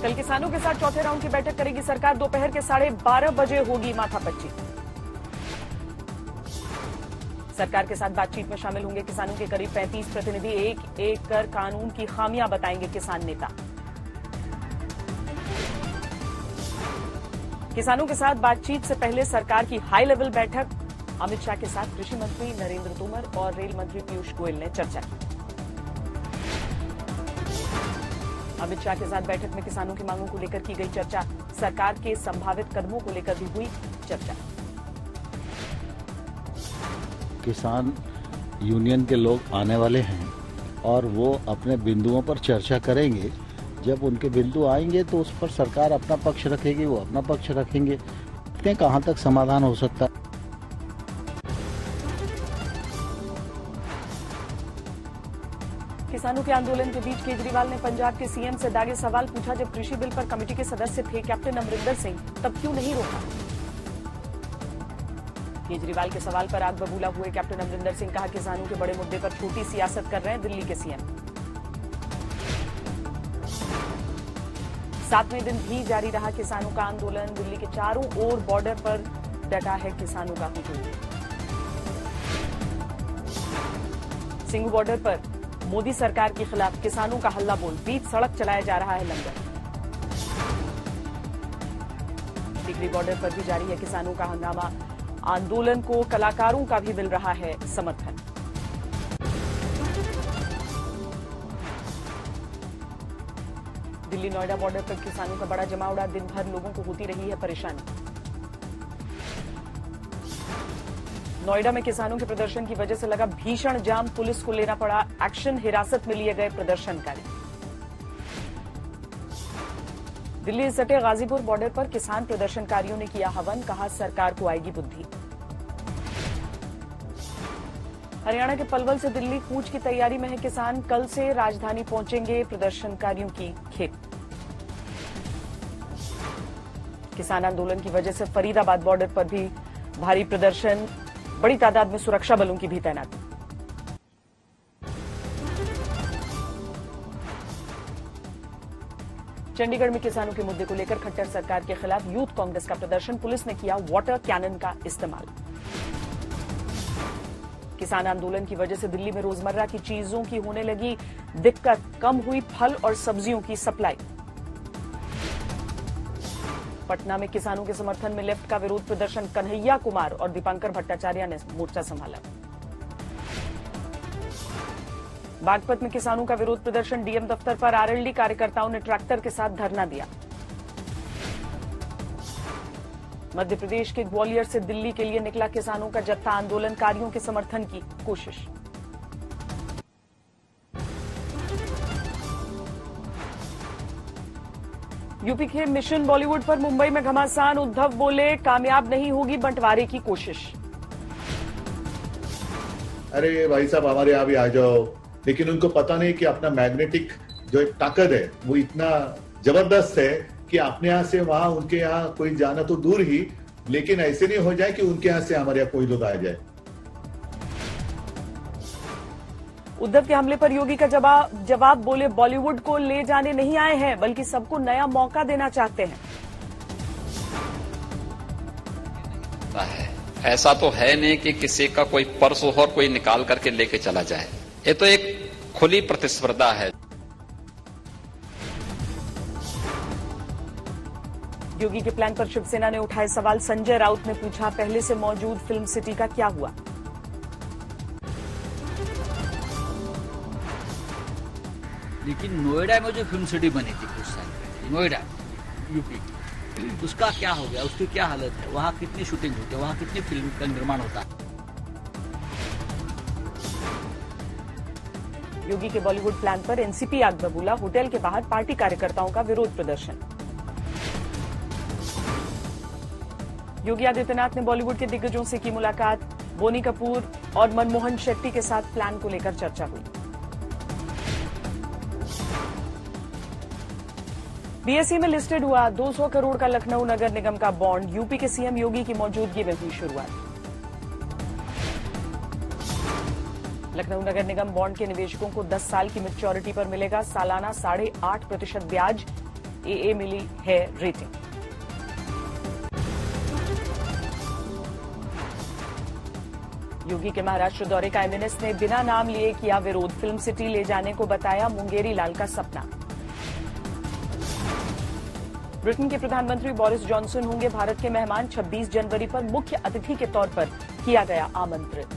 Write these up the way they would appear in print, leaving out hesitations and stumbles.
कल किसानों के साथ चौथे राउंड की बैठक करेगी सरकार। दोपहर के 12:30 बजे होगी माथापच्ची। सरकार के साथ बातचीत में शामिल होंगे किसानों के करीब 35 प्रतिनिधि। एक एक कर कानून की खामियां बताएंगे किसान नेता। किसानों के साथ बातचीत से पहले सरकार की हाई लेवल बैठक। अमित शाह के साथ कृषि मंत्री नरेंद्र तोमर और रेल मंत्री पीयूष गोयल ने चर्चा की। अमित शाह के साथ बैठक में किसानों की मांगों को लेकर की गई चर्चा। सरकार के संभावित कदमों को लेकर भी हुई चर्चा। किसान यूनियन के लोग आने वाले हैं और वो अपने बिंदुओं पर चर्चा करेंगे। जब उनके बिंदु आएंगे तो उस पर सरकार अपना पक्ष रखेगी, वो अपना पक्ष रखेंगे। देखते हैं कहां तक समाधान हो सकता है। किसानों के आंदोलन के बीच केजरीवाल ने पंजाब के सीएम से दागे सवाल। पूछा, जब कृषि बिल पर कमेटी के सदस्य थे कैप्टन अमरिंदर सिंह, तब क्यों नहीं रोका? केजरीवाल के सवाल पर आग बबूला हुए कैप्टन अमरिंदर सिंह। कहा, किसानों के बड़े मुद्दे पर छोटी सियासत कर रहे हैं दिल्ली के सीएम। 7वें दिन भी जारी रहा किसानों का आंदोलन। दिल्ली के चारों ओर बॉर्डर पर डटा है किसानों का हुजूम। सिंघू बॉर्डर पर मोदी सरकार के खिलाफ किसानों का हल्ला बोल। बीच सड़क चलाया जा रहा है लंगर। टिकरी बॉर्डर पर भी जारी है किसानों का हंगामा। आंदोलन को कलाकारों का भी मिल रहा है समर्थन। दिल्ली नोएडा बॉर्डर पर किसानों का बड़ा जमावड़ा। दिन भर लोगों को होती रही है परेशानी। नोएडा में किसानों के प्रदर्शन की वजह से लगा भीषण जाम। पुलिस को लेना पड़ा एक्शन। हिरासत में लिए गए प्रदर्शनकारी। दिल्ली सटे गाजीपुर बॉर्डर पर किसान प्रदर्शनकारियों ने किया हवन। कहा, सरकार को आएगी बुद्धि। हरियाणा के पलवल से दिल्ली कूच की तैयारी में है किसान। कल से राजधानी पहुंचेंगे प्रदर्शनकारियों की खेप। किसान आंदोलन की वजह से फरीदाबाद बॉर्डर पर भी भारी प्रदर्शन। बड़ी तादाद में सुरक्षा बलों की भी तैनाती। चंडीगढ़ में किसानों के मुद्दे को लेकर खट्टर सरकार के खिलाफ यूथ कांग्रेस का प्रदर्शन। पुलिस ने किया वाटर कैनन का इस्तेमाल। किसान आंदोलन की वजह से दिल्ली में रोजमर्रा की चीजों की होने लगी दिक्कत। कम हुई फल और सब्जियों की सप्लाई। पटना में किसानों के समर्थन में लेफ्ट का विरोध प्रदर्शन। कन्हैया कुमार और दीपांकर भट्टाचार्य ने मोर्चा संभाला। बागपत में किसानों का विरोध प्रदर्शन। डीएम दफ्तर पर आरएलडी कार्यकर्ताओं ने ट्रैक्टर के साथ धरना दिया। मध्य प्रदेश के ग्वालियर से दिल्ली के लिए निकला किसानों का जत्था। आंदोलनकारियों के समर्थन की कोशिश। यूपी के मिशन बॉलीवुड पर मुंबई में घमासान। उद्धव बोले, कामयाब नहीं होगी बंटवारे की कोशिश। अरे भाई साहब, हमारे यहाँ भी आ जाओ। लेकिन उनको पता नहीं कि अपना मैग्नेटिक जो एक ताकत है वो इतना जबरदस्त है कि अपने यहाँ से वहां उनके यहाँ कोई जाना तो दूर ही, लेकिन ऐसे नहीं हो जाए कि उनके यहाँ से हमारे यहाँ कोई लोग आ जाए। उद्धव के हमले पर योगी का जवाब बोले, बॉलीवुड को ले जाने नहीं आए हैं बल्कि सबको नया मौका देना चाहते हैं। ऐसा तो है नहीं कि किसी का कोई पर्स और कोई निकाल करके लेके चला जाए। ये तो एक खुली प्रतिस्पर्धा है। योगी के प्लान पर शिवसेना ने उठाए सवाल। संजय राउत ने पूछा, पहले से मौजूद फिल्म सिटी का क्या हुआ? लेकिन नोएडा में जो फिल्म सिटी बनी थी कुछ साल पहले, नोएडा यूपी की, उसका क्या हो गया? उसकी क्या हालत है? वहाँ कितनी शूटिंग होती है? वहाँ कितनी फिल्म का निर्माण होता है? योगी के बॉलीवुड प्लान पर एनसीपी आग बबूला। होटल के बाहर पार्टी कार्यकर्ताओं का विरोध प्रदर्शन। योगी आदित्यनाथ ने बॉलीवुड के दिग्गजों से की मुलाकात। बोनी कपूर और मनमोहन शेट्टी के साथ प्लान को लेकर चर्चा हुई। बीएसई में लिस्टेड हुआ 200 करोड़ का लखनऊ नगर निगम का बॉन्ड। यूपी के सीएम योगी की मौजूदगी में हुई शुरुआत। लखनऊ नगर निगम बॉन्ड के निवेशकों को 10 साल की मैच्योरिटी पर मिलेगा सालाना 8.5% ब्याज। AA मिली है रेटिंग। योगी के महाराष्ट्र दौरे का एमएनएस ने बिना नाम लिए किया विरोध। फिल्म सिटी ले जाने को बताया मुंगेरी लाल का सपना। ब्रिटेन के प्रधानमंत्री बोरिस जॉनसन होंगे भारत के मेहमान। 26 जनवरी पर मुख्य अतिथि के तौर पर किया गया आमंत्रित।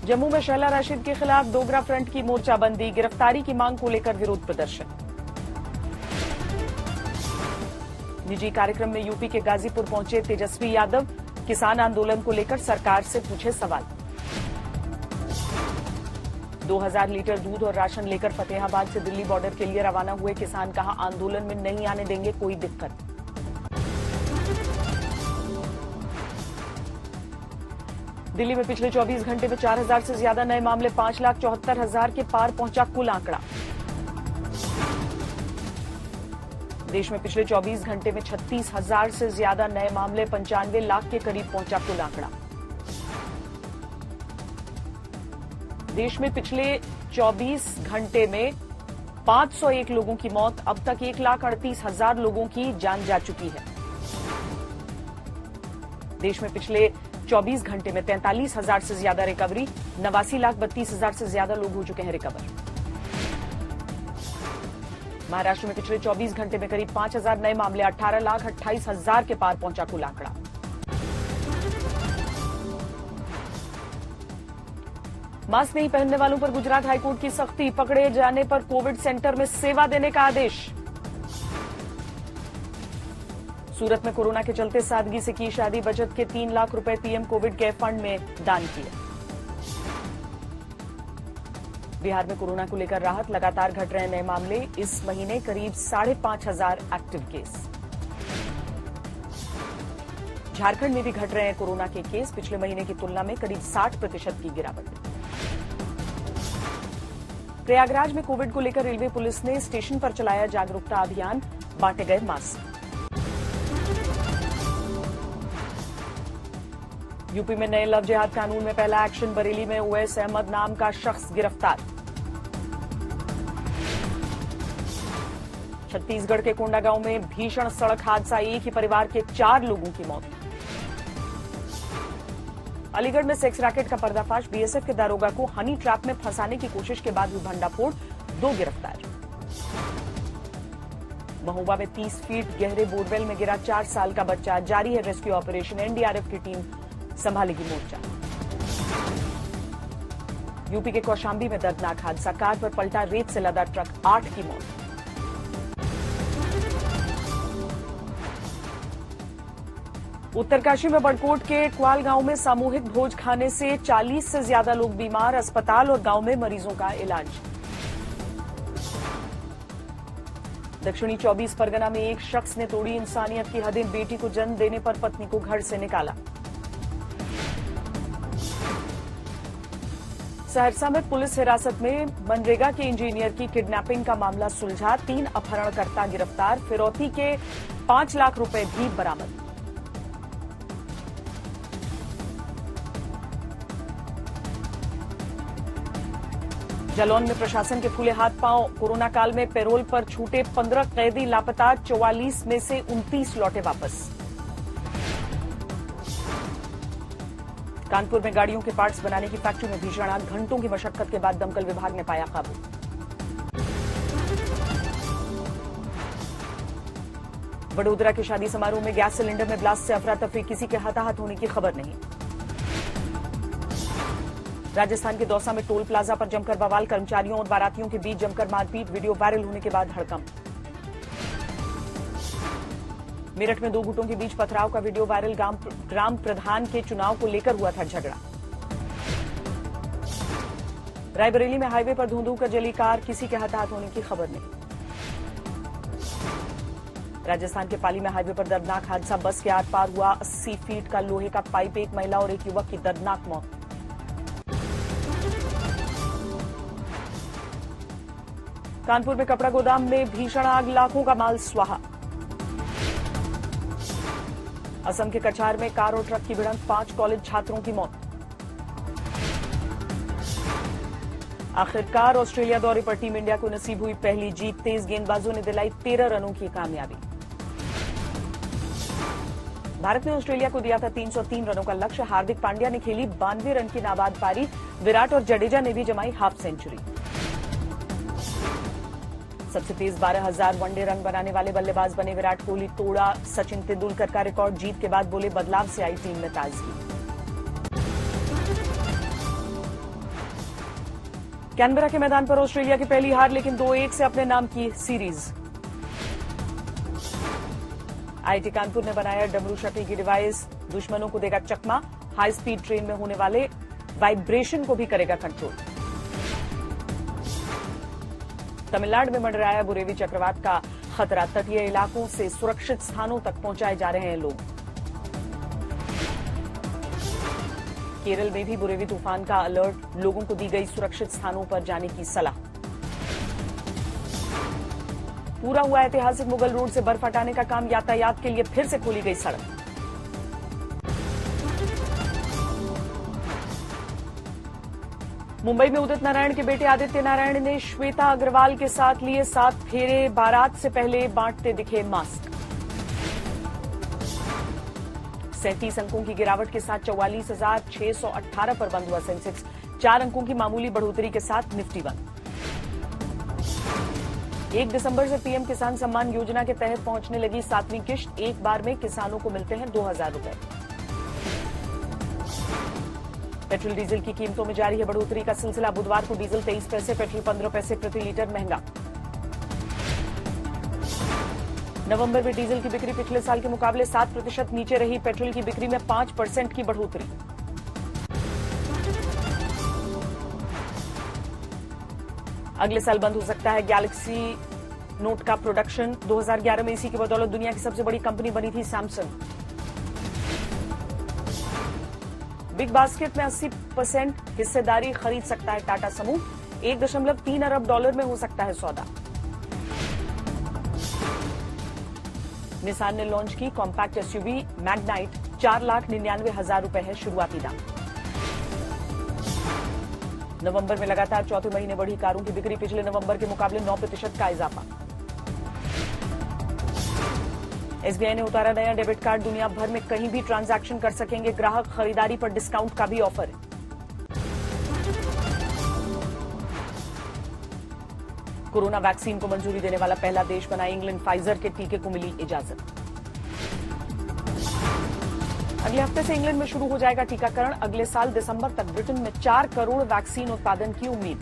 जम्मू में शहला राशिद के खिलाफ डोगरा फ्रंट की मोर्चाबंदी। गिरफ्तारी की मांग को लेकर विरोध प्रदर्शन। निजी कार्यक्रम में यूपी के गाजीपुर पहुंचे तेजस्वी यादव। किसान आंदोलन को लेकर सरकार से पूछे सवाल। 2000 लीटर दूध और राशन लेकर फतेहाबाद से दिल्ली बॉर्डर के लिए रवाना हुए किसान। कहा आंदोलन में नहीं आने देंगे कोई दिक्कत। दिल्ली में पिछले 24 घंटे में 4000 से ज्यादा नए मामले। 5,74,000 के पार पहुंचा कुल आंकड़ा। देश में पिछले 24 घंटे में 36,000 से ज्यादा नए मामले। 95 लाख के करीब पहुंचा कुल आंकड़ा। देश में पिछले 24 घंटे में 501 लोगों की मौत। अब तक 1,38,000 लोगों की जान जा चुकी है। देश में पिछले 24 घंटे में 43,000 से ज्यादा रिकवरी। 89,32,000 से ज्यादा लोग हो चुके हैं रिकवर। महाराष्ट्र में पिछले 24 घंटे में करीब 5,000 नए मामले। 18,28,000 के पार पहुंचा कुल आंकड़ा। मास्क नहीं पहनने वालों पर गुजरात हाईकोर्ट की सख्ती। पकड़े जाने पर कोविड सेंटर में सेवा देने का आदेश। सूरत में कोरोना के चलते सादगी से की शादी। बचत के 3 लाख रुपए पीएम कोविड केयर फंड में दान किए। बिहार में कोरोना को लेकर राहत। लगातार घट रहे नए मामले। इस महीने करीब 5,500 एक्टिव केस। झारखंड में भी घट रहे हैं कोरोना के केस। पिछले महीने की तुलना में करीब 60% की गिरावट। प्रयागराज में कोविड को लेकर रेलवे पुलिस ने स्टेशन पर चलाया जागरूकता अभियान। बांटे गए मास्क। यूपी में नए लव जिहाद कानून में पहला एक्शन। बरेली में उवैस अहमद नाम का शख्स गिरफ्तार। छत्तीसगढ़ के कोंडागांव में भीषण सड़क हादसा। एक ही परिवार के 4 लोगों की मौत। अलीगढ़ में सेक्स रैकेट का पर्दाफाश। बीएसएफ के दारोगा को हनी ट्रैप में फंसाने की कोशिश के बाद हुई भंडाफोड़। 2 गिरफ्तार। महोबा में 30 फीट गहरे बोरवेल में गिरा 4 साल का बच्चा। जारी है रेस्क्यू ऑपरेशन। एनडीआरएफ की टीम संभालेगी मोर्चा। यूपी के कौशाम्बी में दर्दनाक हादसा। कार पर पलटा रेत से लदा ट्रक। 8 की मौत। उत्तरकाशी में बड़कोट के क्वाल गांव में सामूहिक भोज खाने से 40 से ज्यादा लोग बीमार। अस्पताल और गांव में मरीजों का इलाज। दक्षिणी 24 परगना में एक शख्स ने तोड़ी इंसानियत की हदें। बेटी को जन्म देने पर पत्नी को घर से निकाला। सहरसा में पुलिस हिरासत में मनरेगा के इंजीनियर की किडनैपिंग का मामला सुलझा। 3 अपहरणकर्ता गिरफ्तार। फिरौती के 5 लाख रुपए भी बरामद। जालौन में प्रशासन के खुले हाथ पांव। कोरोना काल में पैरोल पर छूटे 15 कैदी लापता। 44 में से 29 लौटे वापस। कानपुर में गाड़ियों के पार्ट्स बनाने की फैक्ट्री में भीषण आग। घंटों की मशक्कत के बाद दमकल विभाग ने पाया काबू। वडोदरा के शादी समारोह में गैस सिलेंडर में ब्लास्ट से अफरा तफरी। किसी के हताहत होने की खबर नहीं। राजस्थान के दौसा में टोल प्लाजा पर जमकर बवाल। कर्मचारियों और बारातियों के बीच जमकर मारपीट। वीडियो वायरल होने के बाद हड़कंप। मेरठ में 2 गुटों के बीच पथराव का वीडियो वायरल। ग्राम प्रधान के चुनाव को लेकर हुआ था झगड़ा। रायबरेली में हाईवे पर धुंधू कर जली कार। किसी के हताहत होने की खबर नहीं। राजस्थान के पाली में हाईवे पर दर्दनाक हादसा। बस के आर पार हुआ 80 फीट का लोहे का पाइप। एक महिला और एक युवक की दर्दनाक मौत। कानपुर में कपड़ा गोदाम में भीषण आग। लाखों का माल स्वाहा। असम के कछार में कार और ट्रक की भिड़ंत। 5 कॉलेज छात्रों की मौत। आखिरकार ऑस्ट्रेलिया दौरे पर टीम इंडिया को नसीब हुई पहली जीत। तेज गेंदबाजों ने दिलाई 13 रनों की कामयाबी। भारत ने ऑस्ट्रेलिया को दिया था 303 रनों का लक्ष्य। हार्दिक पांड्या ने खेली 92 रन की नाबाद पारी। विराट और जडेजा ने भी जमाई हाफ सेंचुरी। सबसे तेज 12,000 वनडे रन बनाने वाले बल्लेबाज बने विराट कोहली। तोड़ा सचिन तेंदुलकर का रिकॉर्ड। जीत के बाद बोले बदलाव से आई टीम में ताजगी। कैनबरा के मैदान पर ऑस्ट्रेलिया की पहली हार, लेकिन 2-1 से अपने नाम की सीरीज। आईआईटी कानपुर ने बनाया डमरू शक्ल की डिवाइस। दुश्मनों को देगा चकमा। हाई स्पीड ट्रेन में होने वाले वाइब्रेशन को भी करेगा कंट्रोल। तमिलनाडु में मंडराया बुरेवी चक्रवात का खतरा। तटीय इलाकों से सुरक्षित स्थानों तक पहुंचाए जा रहे हैं लोग। केरल में भी बुरेवी तूफान का अलर्ट। लोगों को दी गई सुरक्षित स्थानों पर जाने की सलाह। पूरा हुआ ऐतिहासिक मुगल रोड से बर्फ हटाने का काम। यातायात के लिए फिर से खोली गई सड़क। मुंबई में उदित नारायण के बेटे आदित्य नारायण ने श्वेता अग्रवाल के साथ लिए 7 फेरे। बारात से पहले बांटते दिखे मास्क। 37 अंकों की गिरावट के साथ 44,618 पर बंद हुआ सेंसेक्स। 4 अंकों की मामूली बढ़ोतरी के साथ निफ्टी बंद। 1 दिसंबर से पीएम किसान सम्मान योजना के तहत पहुंचने लगी 7वीं किश्त। एक बार में किसानों को मिलते हैं 2,000 रुपए। पेट्रोल डीजल की कीमतों में जारी है बढ़ोतरी का सिलसिला। बुधवार को डीजल 23 पैसे, पेट्रोल 15 पैसे प्रति लीटर महंगा। नवंबर में डीजल की बिक्री पिछले साल के मुकाबले 7% नीचे रही। पेट्रोल की बिक्री में 5% की बढ़ोतरी। अगले साल बंद हो सकता है गैलेक्सी नोट का प्रोडक्शन। 2011 में इसी की बदौलत दुनिया की सबसे बड़ी कंपनी बनी थी सैमसंग। बिग बास्केट में 80% हिस्सेदारी खरीद सकता है टाटा समूह। $1.3 अरब में हो सकता है सौदा। निसान ने लॉन्च की कॉम्पैक्ट एसयूवी मैग्नाइट। 4,99,000 रुपए है शुरुआती दाम। नवंबर में लगातार चौथे महीने बढ़ी कारों की बिक्री। पिछले नवंबर के मुकाबले 9% का इजाफा। एसबीआई ने उतारा नया डेबिट कार्ड। दुनिया भर में कहीं भी ट्रांजैक्शन कर सकेंगे ग्राहक। खरीदारी पर डिस्काउंट का भी ऑफर है। कोरोना वैक्सीन को मंजूरी देने वाला पहला देश बना इंग्लैंड। फाइजर के टीके को मिली इजाजत। अगले हफ्ते से इंग्लैंड में शुरू हो जाएगा टीकाकरण। अगले साल दिसंबर तक ब्रिटेन में 4 करोड़ वैक्सीन उत्पादन की उम्मीद।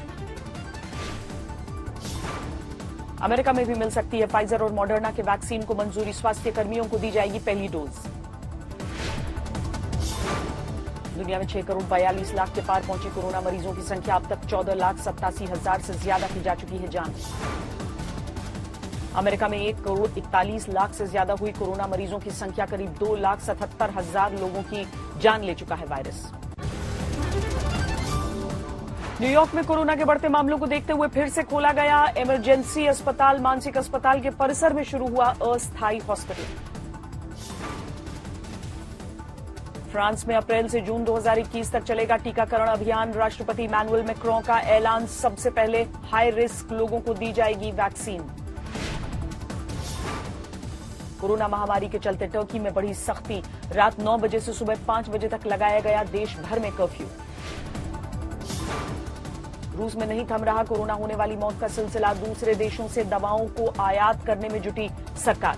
अमेरिका में भी मिल सकती है फाइजर और मॉडर्ना के वैक्सीन को मंजूरी। स्वास्थ्य कर्मियों को दी जाएगी पहली डोज। दुनिया में 6 करोड़ 42 लाख के पार पहुंची कोरोना मरीजों की संख्या। अब तक 14,87,000 से ज्यादा की जा चुकी है जान। अमेरिका में 1 करोड़ 41 लाख से ज्यादा हुई कोरोना मरीजों की संख्या। करीब 2,77,000 लोगों की जान ले चुका है वायरस। न्यूयॉर्क में कोरोना के बढ़ते मामलों को देखते हुए फिर से खोला गया इमरजेंसी अस्पताल। मानसिक अस्पताल के परिसर में शुरू हुआ अस्थायी हॉस्पिटल। फ्रांस में अप्रैल से जून 2021 तक चलेगा टीकाकरण अभियान। राष्ट्रपति इमैनुअल मैक्रों का ऐलान। सबसे पहले हाई रिस्क लोगों को दी जाएगी वैक्सीन। कोरोना महामारी के चलते टर्की में बढ़ी सख्ती। रात 9 बजे से सुबह 5 बजे तक लगाया गया देश भर में कर्फ्यू। रूस में नहीं थम रहा कोरोना होने वाली मौत का सिलसिला। दूसरे देशों से दवाओं को आयात करने में जुटी सरकार।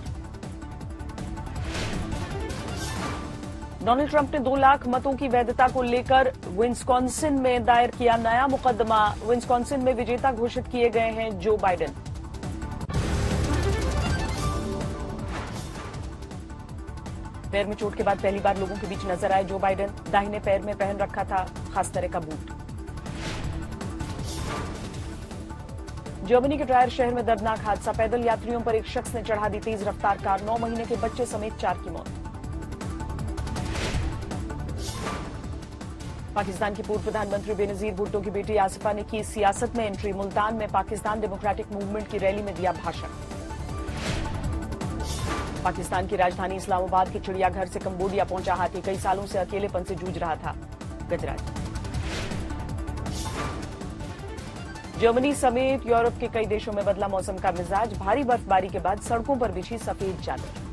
डोनाल्ड ट्रंप ने 2 लाख मतों की वैधता को लेकर विस्कॉन्सिन में दायर किया नया मुकदमा। विस्कॉन्सिन में विजेता घोषित किए गए हैं जो बाइडेन। पैर में चोट के बाद पहली बार लोगों के बीच नजर आए जो बाइडेन। दाहिने पैर में पहन रखा था खास तरह का बूट। जर्मनी के ट्रायर शहर में दर्दनाक हादसा। पैदल यात्रियों पर एक शख्स ने चढ़ा दी तेज रफ्तार कार। 9 महीने के बच्चे समेत 4 की मौत। पाकिस्तान की पूर्व प्रधानमंत्री बेनजीर भुट्टो की बेटी आसिफा ने की सियासत में एंट्री। मुल्तान में पाकिस्तान डेमोक्रेटिक मूवमेंट की रैली में दिया भाषण। पाकिस्तान की राजधानी इस्लामाबाद के चिड़ियाघर से कंबोडिया पहुंचा हाथी। कई सालों से अकेलेपन से जूझ रहा था गजराज। जर्मनी समेत यूरोप के कई देशों में बदला मौसम का मिजाज। भारी बर्फबारी के बाद सड़कों पर बिछी सफेद चादर।